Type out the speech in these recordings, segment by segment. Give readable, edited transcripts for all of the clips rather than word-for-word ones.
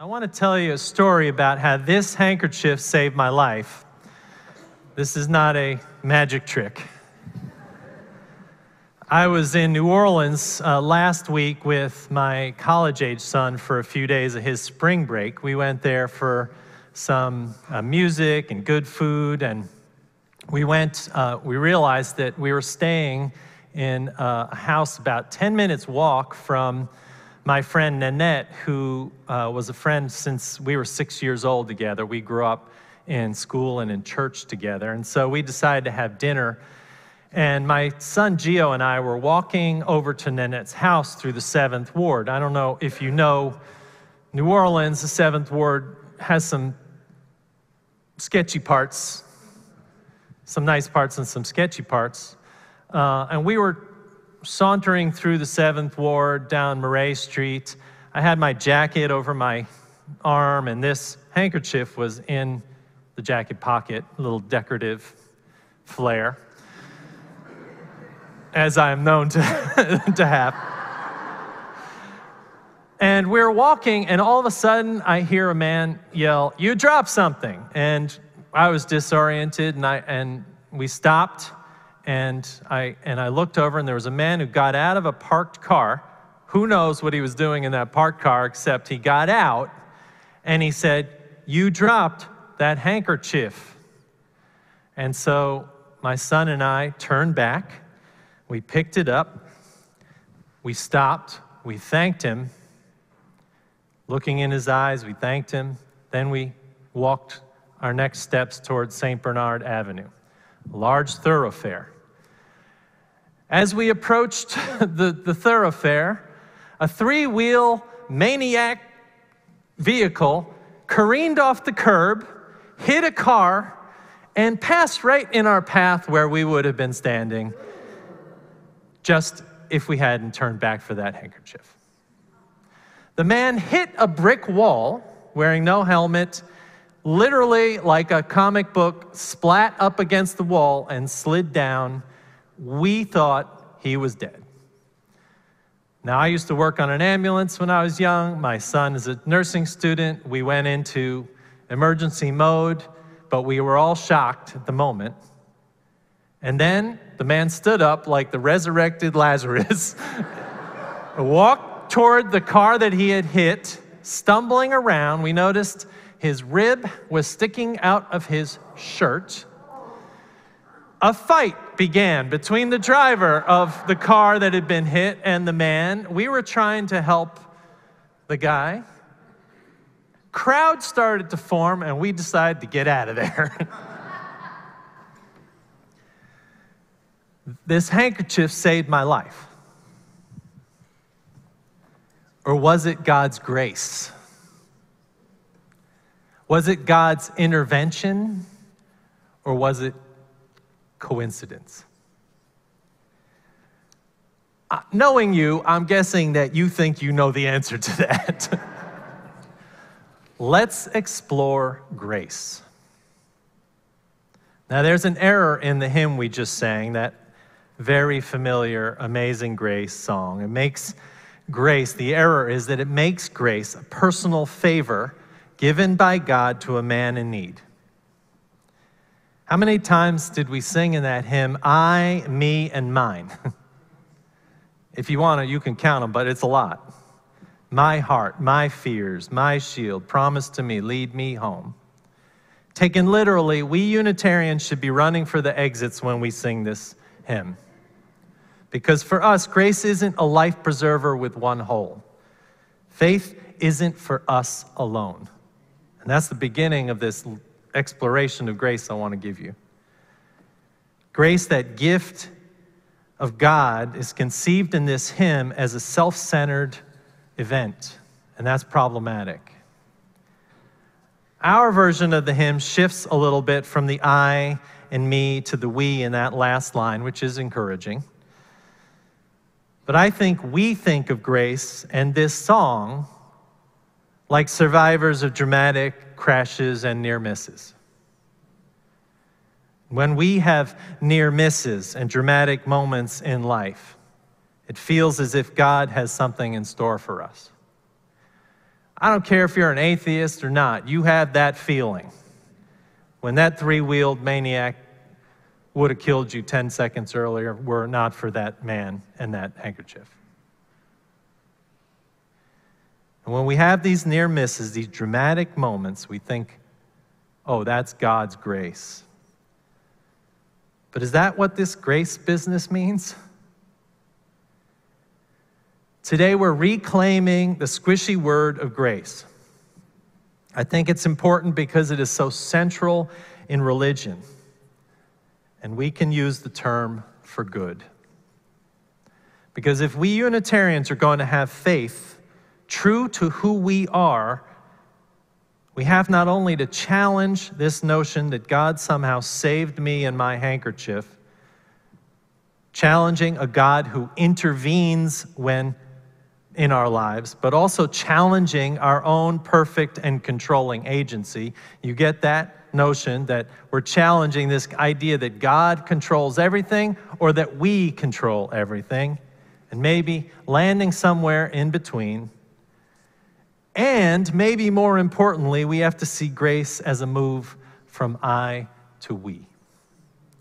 I want to tell you a story about how this handkerchief saved my life. This is not a magic trick. I was in New Orleans last week with my college-age son for a few days of his spring break. We went there for some music and good food, and we realized that we were staying in a house about 10 minutes walk from my friend Nanette, who was a friend since we were 6 years old together. We grew up in school and in church together, and so we decided to have dinner. And my son Gio and I were walking over to Nanette's house through the 7th Ward. I don't know if you know New Orleans. The 7th Ward has some sketchy parts, some nice parts and some sketchy parts. And we were sauntering through the 7th Ward down Murray Street. I had my jacket over my arm, and this handkerchief was in the jacket pocket, a little decorative flair, as I am known to have. And we're walking, and all of a sudden, I hear a man yell, "You dropped something!" And I was disoriented, and we stopped. And I looked over, and there was a man who got out of a parked car. Who knows what he was doing in that parked car, except he got out, and he said, "You dropped that handkerchief." And so my son and I turned back. We picked it up. We stopped. We thanked him. Looking in his eyes, we thanked him. Then we walked our next steps towards St. Bernard Avenue, a large thoroughfare. As we approached the thoroughfare, a 3-wheel maniac vehicle careened off the curb, hit a car, and passed right in our path where we would have been standing, just if we hadn't turned back for that handkerchief. The man hit a brick wall, wearing no helmet, literally like a comic book, splat up against the wall and slid down. We thought he was dead. Now, I used to work on an ambulance when I was young. My son is a nursing student. We went into emergency mode, but we were all shocked at the moment. And then the man stood up like the resurrected Lazarus, walked toward the car that he had hit, stumbling around. We noticed his rib was sticking out of his shirt. A fight began between the driver of the car that had been hit and the man. We were trying to help the guy. Crowd started to form, and we decided to get out of there. This handkerchief saved my life. Or was it God's grace? Was it God's intervention? Or was it coincidence? Knowing you, I'm guessing that you think you know the answer to that. Let's explore grace. Now, there's an error in the hymn we just sang, that very familiar Amazing Grace song. It makes grace, the error is that it makes grace a personal favor given by God to a man in need. How many times did we sing in that hymn, I, me, and mine? If you want to, you can count them, but it's a lot. My heart, my fears, my shield, promise to me, lead me home. Taken literally, we Unitarians should be running for the exits when we sing this hymn. Because for us, grace isn't a life preserver with one hole. Faith isn't for us alone. And that's the beginning of this exploration of grace I want to give you. Grace, that gift of God, is conceived in this hymn as a self-centered event, and that's problematic. Our version of the hymn shifts a little bit from the I and me to the we in that last line, which is encouraging. But I think we think of grace and this song like survivors of dramatic crashes and near misses. When we have near misses and dramatic moments in life, it feels as if God has something in store for us. I don't care if you're an atheist or not, you have that feeling when that three-wheeled maniac would have killed you 10 seconds earlier were it not for that man and that handkerchief. And when we have these near misses, these dramatic moments, we think, oh, that's God's grace. But is that what this grace business means? Today we're reclaiming the squishy word of grace. I think it's important because it is so central in religion. And we can use the term for good. Because if we Unitarians are going to have faith true to who we are, we have not only to challenge this notion that God somehow saved me and my handkerchief, challenging a God who intervenes when in our lives, but also challenging our own perfect and controlling agency. You get that notion that we're challenging this idea that God controls everything or that we control everything, and maybe landing somewhere in between. And maybe more importantly, we have to see grace as a move from I to we.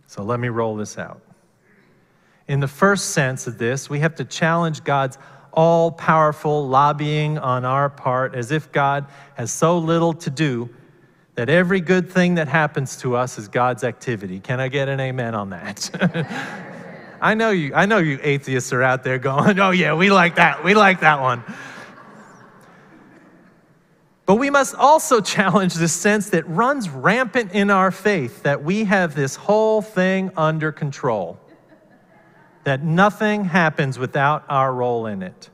So let me roll this out. In the first sense of this, we have to challenge God's all-powerful lobbying on our part as if God has so little to do that every good thing that happens to us is God's activity. Can I get an amen on that? I know you atheists are out there going, oh yeah, we like that one. But we must also challenge this sense that runs rampant in our faith, that we have this whole thing under control, that nothing happens without our role in it.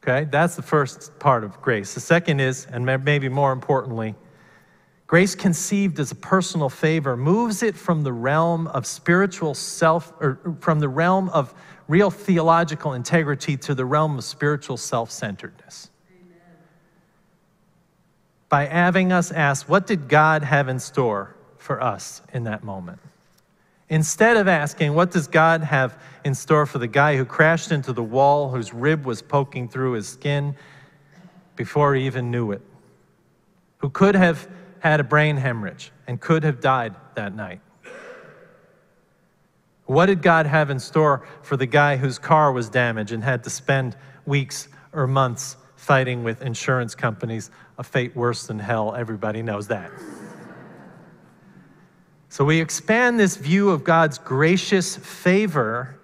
Okay, that's the first part of grace. The second is, and maybe more importantly, grace conceived as a personal favor moves it from the realm of spiritual self, or from the realm of real theological integrity to the realm of spiritual self-centeredness. Amen. By having us ask, what did God have in store for us in that moment? Instead of asking, what does God have in store for the guy who crashed into the wall, whose rib was poking through his skin before he even knew it, who could have had a brain hemorrhage and could have died that night? What did God have in store for the guy whose car was damaged and had to spend weeks or months fighting with insurance companies, a fate worse than hell? Everybody knows that. So we expand this view of God's gracious favor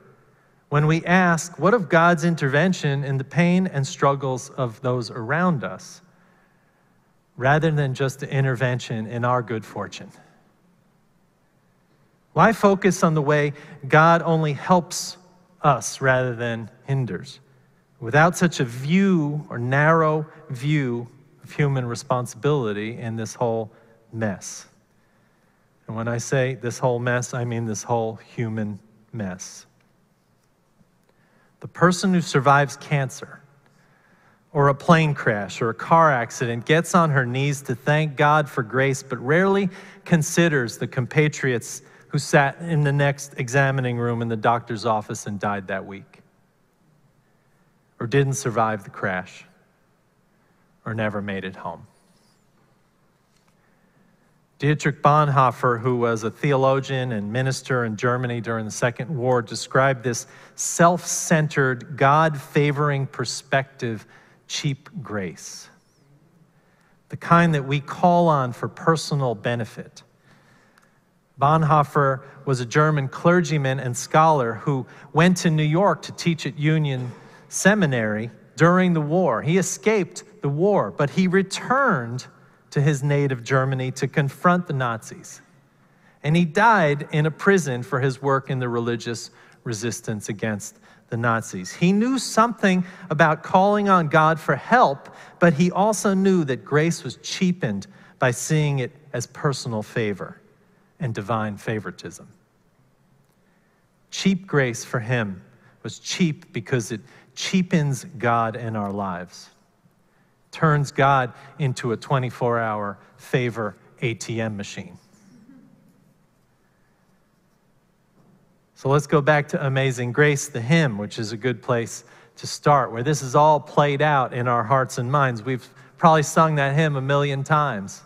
when we ask, what of God's intervention in the pain and struggles of those around us, rather than just the intervention in our good fortune? Why focus on the way God only helps us rather than hinders? Without such a view or narrow view of human responsibility in this whole mess. And when I say this whole mess, I mean this whole human mess. The person who survives cancer or a plane crash or a car accident gets on her knees to thank God for grace, but rarely considers the compatriots who sat in the next examining room in the doctor's office and died that week, or didn't survive the crash, or never made it home. Dietrich Bonhoeffer, who was a theologian and minister in Germany during the Second War, described this self-centered, God-favoring perspective, cheap grace, the kind that we call on for personal benefit. Bonhoeffer was a German clergyman and scholar who went to New York to teach at Union Seminary during the war. He escaped the war, but he returned to his native Germany to confront the Nazis. And he died in a prison for his work in the religious resistance against the Nazis. He knew something about calling on God for help, but he also knew that grace was cheapened by seeing it as personal favor and divine favoritism. Cheap grace for him was cheap because it cheapens God in our lives, turns God into a 24-hour favor ATM machine. So let's go back to Amazing Grace, the hymn, which is a good place to start, where this is all played out in our hearts and minds. We've probably sung that hymn 1,000,000 times.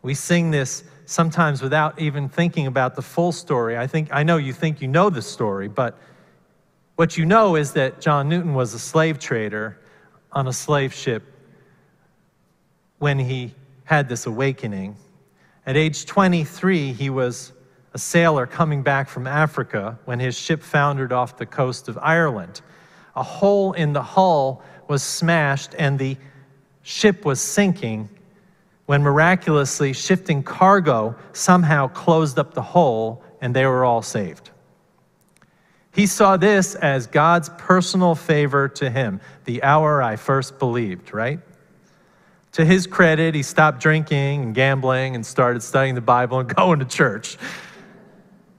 We sing this sometimes without even thinking about the full story. I know you think you know the story, but what you know is that John Newton was a slave trader on a slave ship when he had this awakening. At age 23, he was a sailor coming back from Africa when his ship foundered off the coast of Ireland. A hole in the hull was smashed and the ship was sinking when miraculously shifting cargo somehow closed up the hole and they were all saved. He saw this as God's personal favor to him, the hour I first believed, right? To his credit, he stopped drinking and gambling and started studying the Bible and going to church.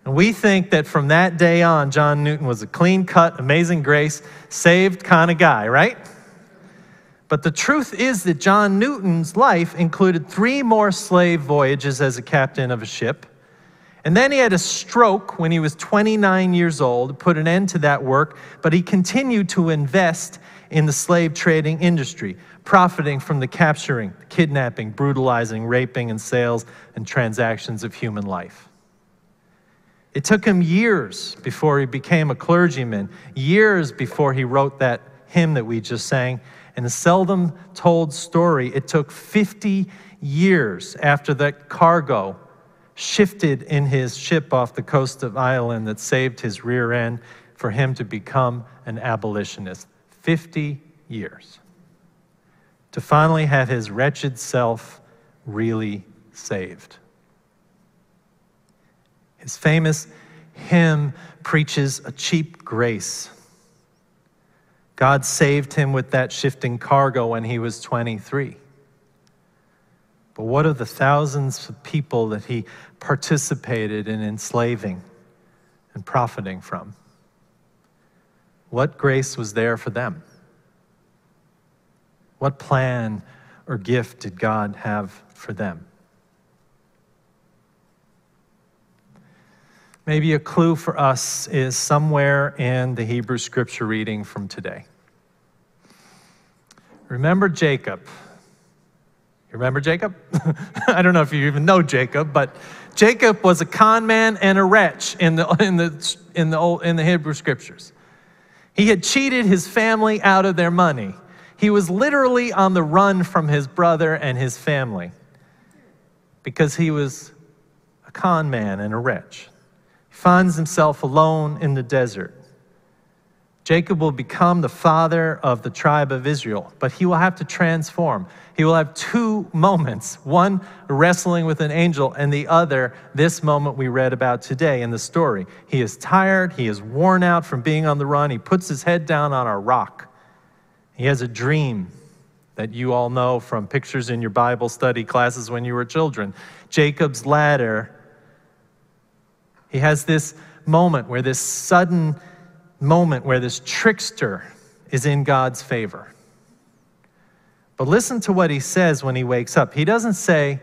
And we think that from that day on, John Newton was a clean-cut, amazing grace, saved kind of guy, right? But the truth is that John Newton's life included 3 more slave voyages as a captain of a ship. And then he had a stroke when he was 29 years old to put an end to that work, but he continued to invest in the slave trading industry, profiting from the capturing, kidnapping, brutalizing, raping, and sales and transactions of human life. It took him years before he became a clergyman, years before he wrote that hymn that we just sang. And a seldom told story, it took 50 years after that cargo shifted in his ship off the coast of Ireland that saved his rear end for him to become an abolitionist. 50 years. To finally have his wretched self really saved. His famous hymn preaches a cheap grace. God saved him with that shifting cargo when he was 23. But what of the thousands of people that he participated in enslaving and profiting from? What grace was there for them? What plan or gift did God have for them? Maybe a clue for us is somewhere in the Hebrew scripture reading from today. Remember Jacob. You remember Jacob? I don't know if you even know Jacob, but Jacob was a con man and a wretch in the Hebrew scriptures. He had cheated his family out of their money. He was literally on the run from his brother and his family because he was a con man and a wretch. He finds himself alone in the desert. Jacob will become the father of the tribe of Israel, but he will have to transform. He will have 2 moments, one wrestling with an angel, and the other, this moment we read about today in the story. He is tired, he is worn out from being on the run, he puts his head down on a rock. He has a dream that you all know from pictures in your Bible study classes when you were children. Jacob's ladder. He has this moment where this sudden moment where this trickster is in God's favor. But listen to what he says when he wakes up. He doesn't say,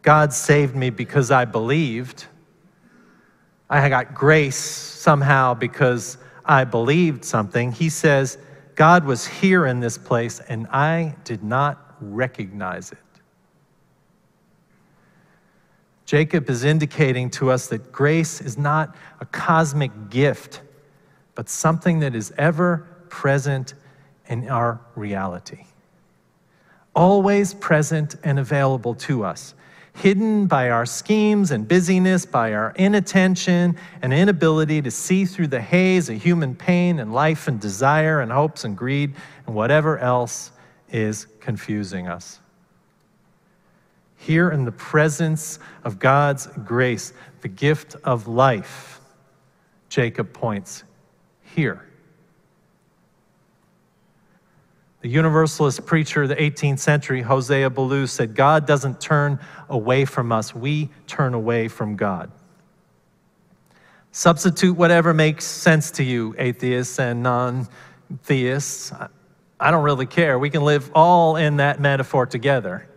God saved me because I believed. I got grace somehow because I believed something. He says, God was here in this place and I did not recognize it. Jacob is indicating to us that grace is not a cosmic gift, but something that is ever present in our reality. Always present and available to us, hidden by our schemes and busyness, by our inattention and inability to see through the haze of human pain and life and desire and hopes and greed and whatever else is confusing us. Here in the presence of God's grace, the gift of life, Jacob points here. The Universalist preacher of the 18th century, Hosea Ballou, said, God doesn't turn away from us, we turn away from God. Substitute whatever makes sense to you, atheists and non-theists. I don't really care. We can live all in that metaphor together.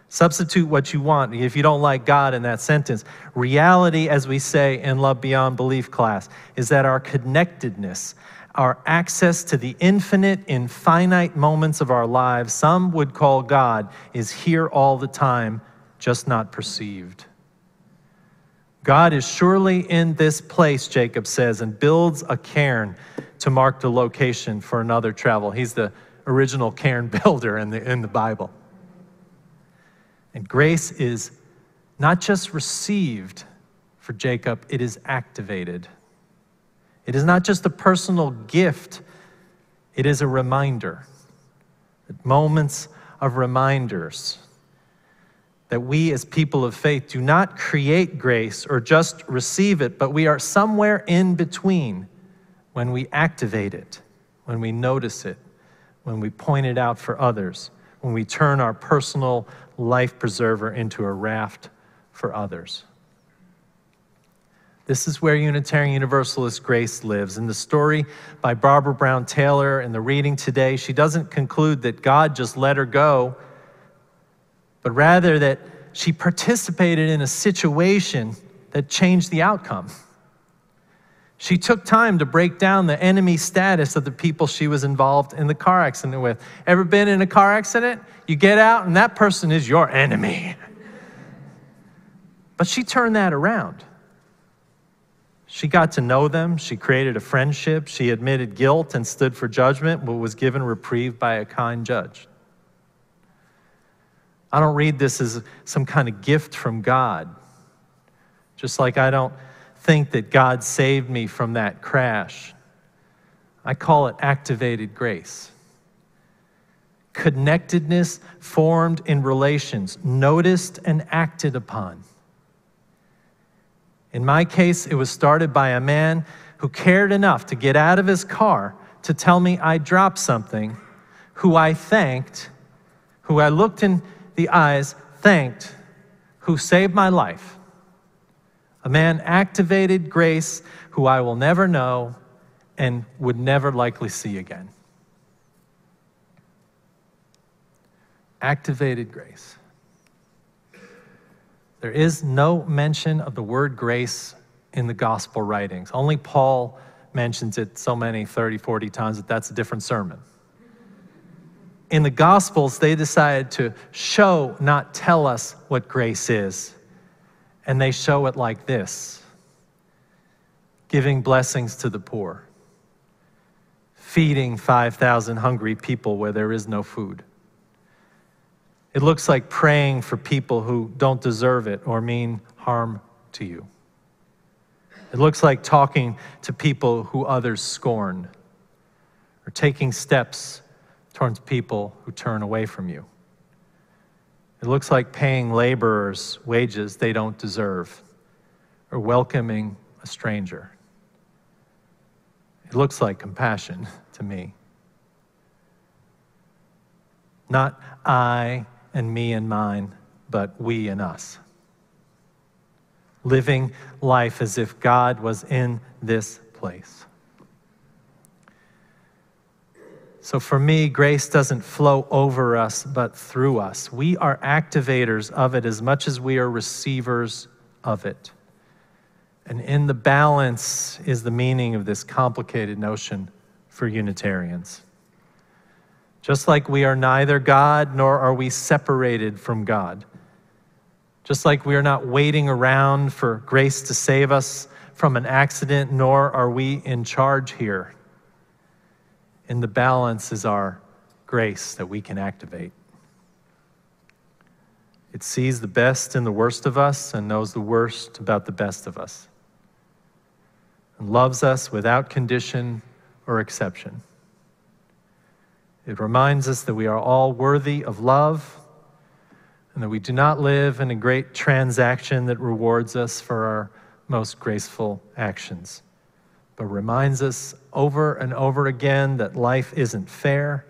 Substitute what you want if you don't like God in that sentence. Reality, as we say in Love Beyond Belief class, is that our connectedness, our access to the infinite in finite moments of our lives, some would call God, is here all the time, just not perceived. God is surely in this place, Jacob says, and builds a cairn to mark the location for another travel. He's the original cairn builder in the Bible. And grace is not just received for Jacob, it is activated. It is not just a personal gift, it is a reminder. Moments of reminders that we as people of faith do not create grace or just receive it, but we are somewhere in between when we activate it, when we notice it, when we point it out for others, when we turn our personal life preserver into a raft for others. This is where Unitarian Universalist grace lives. In the story by Barbara Brown Taylor in the reading today, she doesn't conclude that God just let her go, but rather that she participated in a situation that changed the outcome. She took time to break down the enemy status of the people she was involved in the car accident with. Ever been in a car accident? You get out and that person is your enemy. But she turned that around. She got to know them. She created a friendship. She admitted guilt and stood for judgment, but was given reprieve by a kind judge. I don't read this as some kind of gift from God. Just like I don't think that God saved me from that crash. I call it activated grace. Connectedness formed in relations, noticed and acted upon. In my case, it was started by a man who cared enough to get out of his car to tell me I dropped something, who I thanked, who I looked in the eyes, thanked, who saved my life. A man activated grace who I will never know and would never likely see again. Activated grace. There is no mention of the word grace in the gospel writings. Only Paul mentions it so many, 30, 40 times, that that's a different sermon. In the Gospels, they decided to show, not tell us what grace is. And they show it like this: giving blessings to the poor, feeding 5,000 hungry people where there is no food. It looks like praying for people who don't deserve it or mean harm to you. It looks like talking to people who others scorn, or taking steps towards people who turn away from you. It looks like paying laborers wages they don't deserve, or welcoming a stranger. It looks like compassion to me. Not I and me and mine, but we and us. Living life as if God was in this place. So for me, grace doesn't flow over us, but through us. We are activators of it as much as we are receivers of it. And in the balance is the meaning of this complicated notion for Unitarians. Just like we are neither God nor are we separated from God. Just like we are not waiting around for grace to save us from an accident, nor are we in charge here. In the balance is our grace that we can activate. It sees the best in the worst of us and knows the worst about the best of us, and loves us without condition or exception. It reminds us that we are all worthy of love and that we do not live in a great transaction that rewards us for our most graceful actions, but reminds us over and over again that life isn't fair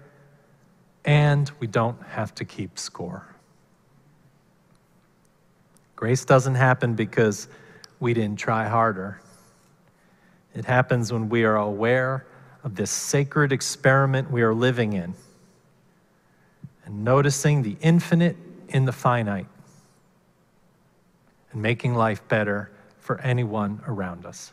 and we don't have to keep score. Grace doesn't happen because we didn't try harder. It happens when we are aware of this sacred experiment we are living in and noticing the infinite in the finite and making life better for anyone around us.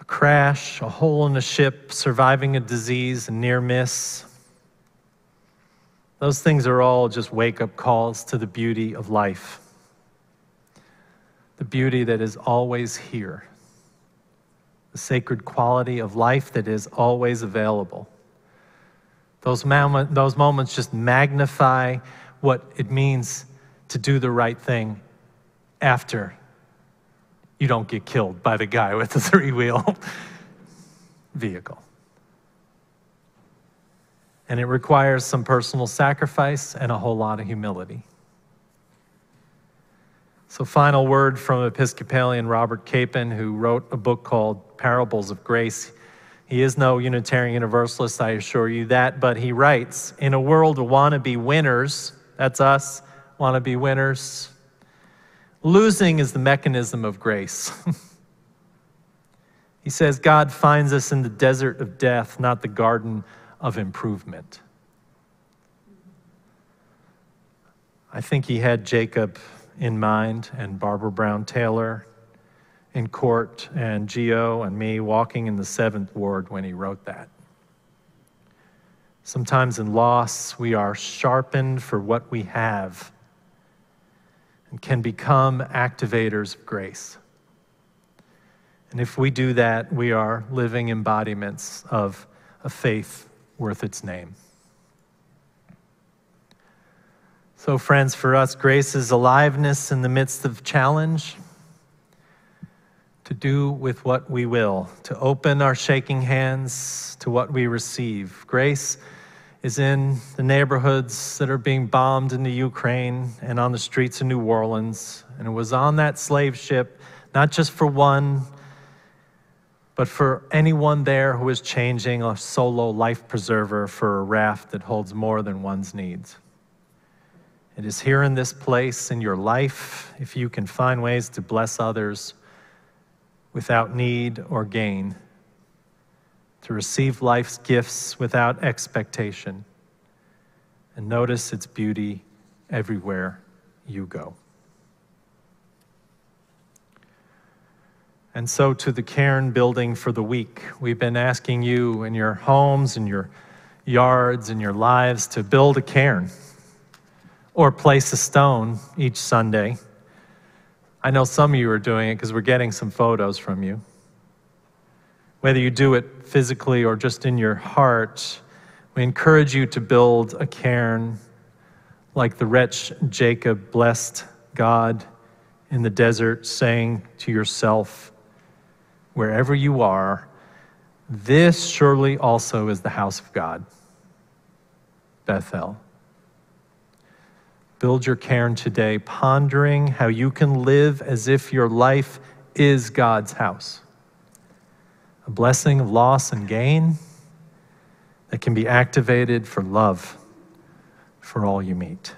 crash, a hole in a ship, surviving a disease, a near miss. Those things are all just wake-up calls to the beauty of life. The beauty that is always here. The sacred quality of life that is always available. Those moments just magnify what it means to do the right thing after you don't get killed by the guy with the three-wheel vehicle. And it requires some personal sacrifice and a whole lot of humility. So final word from Episcopalian Robert Capon, who wrote a book called Parables of Grace. He is no Unitarian Universalist, I assure you that, but he writes, in a world of wannabe winners, that's us, wannabe winners, losing is the mechanism of grace. He says, God finds us in the desert of death, not the garden of improvement. I think he had Jacob in mind, and Barbara Brown Taylor in court, and Gio and me walking in the 7th Ward when he wrote that. Sometimes in loss, we are sharpened for what we have and can become activators of grace. And if we do that, we are living embodiments of a faith worth its name. So friends, for us, grace is aliveness in the midst of challenge, to do with what we will, to open our shaking hands to what we receive. Grace is in the neighborhoods that are being bombed in the Ukraine and on the streets of New Orleans. And it was on that slave ship, not just for one, but for anyone there who is changing a solo life preserver for a raft that holds more than one's needs. It is here in this place in your life, if you can find ways to bless others without need or gain, to receive life's gifts without expectation, and notice its beauty everywhere you go. And so to the cairn building for the week, we've been asking you in your homes, in your yards, in your lives to build a cairn or place a stone each Sunday. I know some of you are doing it because we're getting some photos from you. Whether you do it physically or just in your heart, we encourage you to build a cairn like the wretch Jacob blessed God in the desert, saying to yourself, wherever you are, this surely also is the house of God, Bethel. Build your cairn today, pondering how you can live as if your life is God's house. A blessing of loss and gain that can be activated for love for all you meet.